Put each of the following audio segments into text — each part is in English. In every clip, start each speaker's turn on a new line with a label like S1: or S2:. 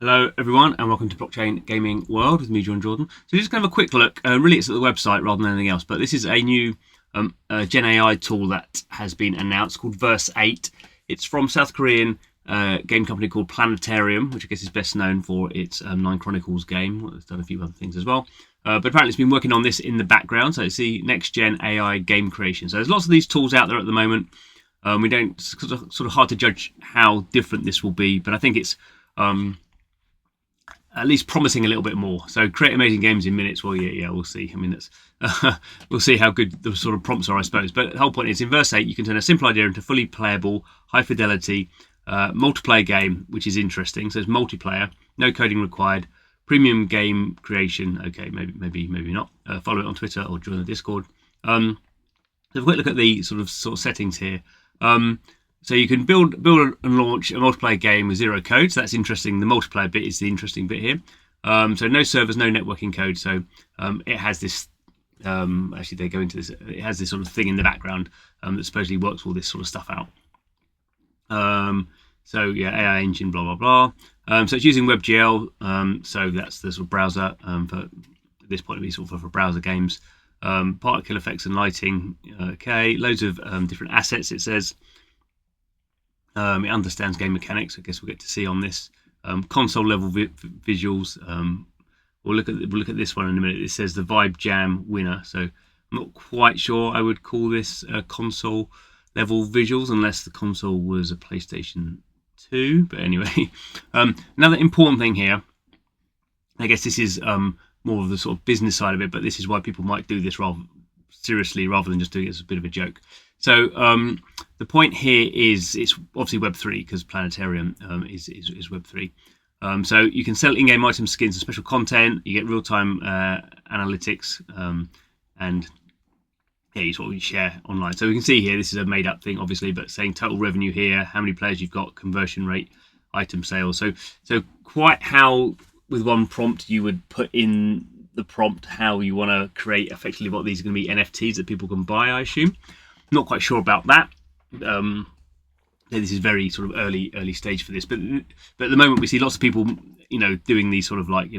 S1: Hello everyone and welcome to Blockchain Gaming World with me, John Jordan. So just kind of a quick look, really it's at the website rather than anything else, but this is a new genAI tool that has been announced called Verse 8. It's from South Korean game company called Planetarium, which I guess is best known for its Nine Chronicles game. It's done a few other things as well. But apparently it's been working on this in the background, so it's the next gen AI game creation. So there's lots of these tools out there at the moment. We don't, sort of hard to judge how different this will be, but I think it's at least promising a little bit more. So create amazing games in minutes. Well, yeah, we'll see. I mean, that's we'll see how good the sort of prompts are, I suppose. But the whole point is, in verse 8, you can turn a simple idea into fully playable, high fidelity multiplayer game, which is interesting. So it's multiplayer, no coding required, premium game creation. Okay, maybe not. Follow it on Twitter or join the Discord. Have a quick look at the sort of settings here. So you can build and launch a multiplayer game with zero code. So that's interesting. The multiplayer bit is the interesting bit here. So no servers, no networking code. So it has this. Actually, they go into this. It has this sort of thing in the background that supposedly works all this sort of stuff out. So yeah, AI engine, blah blah blah. So it's using WebGL. So that's the sort of browser for at this point. It'll be sort of for browser games. Particle effects and lighting. Okay, loads of different assets. It says. It understands game mechanics. I guess we'll get to see on this console level visuals. We'll look at this one in a minute. It says the Vibe Jam winner. So I'm not quite sure I would call this console level visuals unless the console was a PlayStation 2. But anyway, another important thing here. I guess this is more of the sort of business side of it, but this is why people might do this rather seriously rather than just doing it as a bit of a joke. So the point here is it's obviously Web3 because Planetarium is Web3. So you can sell in-game items, skins, and special content. You get real-time analytics, and yeah, it's what we share online. So we can see here this is a made-up thing, obviously, but saying total revenue here, how many players you've got, conversion rate, item sales. So quite how with one prompt you would put in the prompt how you want to create effectively what these are going to be NFTs that people can buy, I assume. Not quite sure about that. This is very sort of early stage for this, but at the moment we see lots of people, doing these sort of like,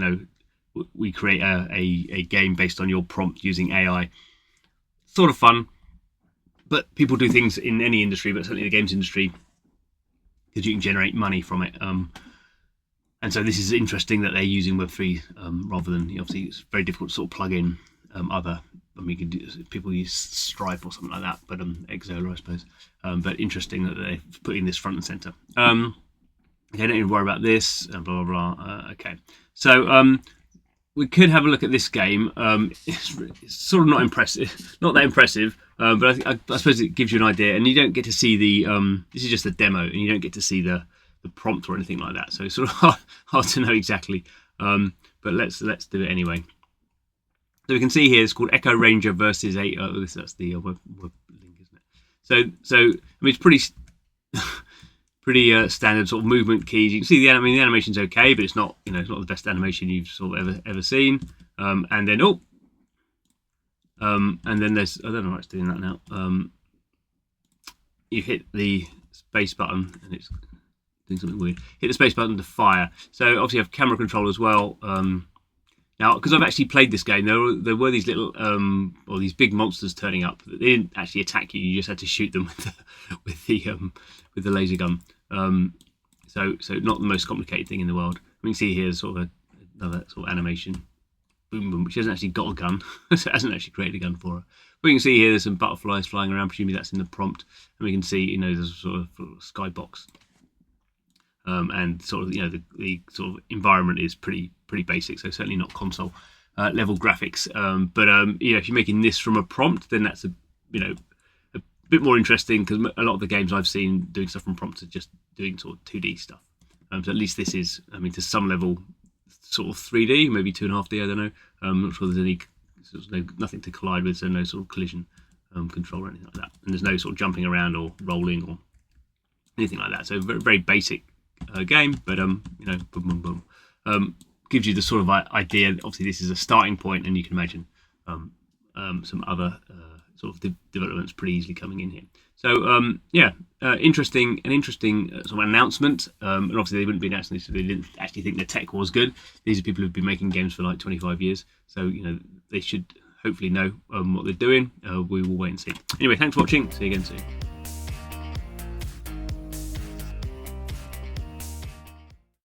S1: we create a game based on your prompt using AI. Sort of fun, but people do things in any industry, but certainly the games industry, because you can generate money from it. And so this is interesting that they're using Web3 rather than, obviously it's very difficult to sort of plug in other. I mean, people use Stripe or something like that, but Exola, I suppose. But interesting that they're putting this front and center. Okay, don't even worry about this. Blah blah blah. Okay, so we could have a look at this game. It's sort of not impressive, not that impressive, but I suppose it gives you an idea. And you don't get to see the. This is just a demo, and you don't get to see the prompt or anything like that. So it's sort of hard to know exactly. But let's do it anyway. So we can see here it's called Echo Ranger versus a. That's the web link, isn't it? So I mean it's pretty standard sort of movement keys. You can see the animation's okay, but it's not it's not the best animation you've sort of ever seen. And then there's I don't know why it's doing that now. You hit the space button and it's doing something weird. Hit the space button to fire. So obviously you have camera control as well. Now, because I've actually played this game, there were these little, or these big monsters turning up. They didn't actually attack you; you just had to shoot them with the laser gun. So not the most complicated thing in the world. We can see here sort of another sort of animation, boom boom, which hasn't actually got a gun, so it hasn't actually created a gun for her. But you can see here there's some butterflies flying around. Presumably that's in the prompt, and we can see there's a sort of skybox. And sort of the sort of environment is pretty basic, so certainly not console level graphics. But if you're making this from a prompt, then that's a bit more interesting because a lot of the games I've seen doing stuff from prompts are just doing sort of 2D stuff. So at least this is, to some level, sort of 3D, maybe 2.5D. I don't know. I'm not sure there's any nothing to collide with, so no sort of collision control or anything like that. And there's no sort of jumping around or rolling or anything like that. So very, very basic. Game, but boom, boom, boom. Gives you the sort of idea. Obviously, this is a starting point, and you can imagine some other sort of developments pretty easily coming in here. So interesting sort of announcement. And obviously they wouldn't be announcing this if they didn't actually think the tech was good. These are people who've been making games for like 25 years, so they should hopefully know what they're doing. We will wait and see. Anyway, thanks for watching. See you again soon.